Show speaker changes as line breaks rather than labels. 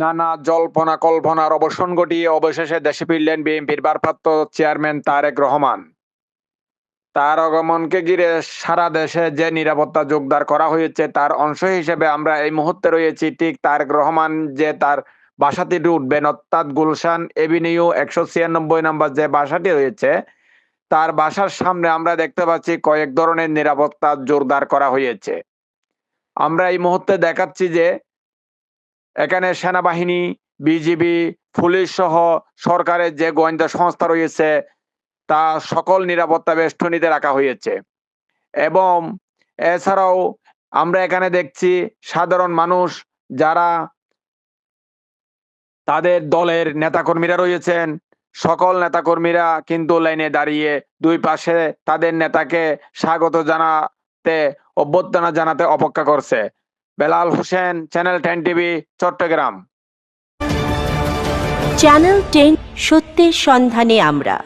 নানা জল্পনা কল্পনার অবসান ঘটিয়ে অবশেষে দেশে ফিরলেন বিএনপির ভারপ্রাপ্ত চেয়ারম্যান তারেক রহমান। তার আগমনকে ঘিরে সারা দেশে যে নিরাপত্তা জোরদার করা হয়েছে তার অংশ হিসেবে আমরা এই মুহূর্তে রয়েছি ঠিক তারেক রহমান যে তার বাসাটি উঠবেন, অর্থাৎ গুলশান এভিনিউ 196 নম্বর যে বাসাটি রয়েছে তার বাসার সামনে আমরা দেখতে পাচ্ছি কয়েক ধরনের নিরাপত্তা জোরদার করা হয়েছে। আমরা এই মুহূর্তে দেখাচ্ছি যে এখানে সেনাবাহিনী, বিজিবি, পুলিশ সহ সরকারের যে গোয়েন্দা সংস্থা রয়েছে তা সকল নিরাপত্তা বেষ্টনীতে রাখা হয়েছে। এবং এছাড়াও আমরা এখানে দেখছি সাধারণ মানুষ যারা তাদের দলের নেতাকর্মীরা রয়েছেন, সকল নেতাকর্মীরা কিন্তু লাইনে দাঁড়িয়ে দুই পাশে তাদের নেতাকে স্বাগত জানাতে, অভ্যর্থনা জানাতে অপেক্ষা করছে। Belal Hossain, channel 10 TV, Chittagong.
Channel 10, সত্যের সন্ধানে আমরা।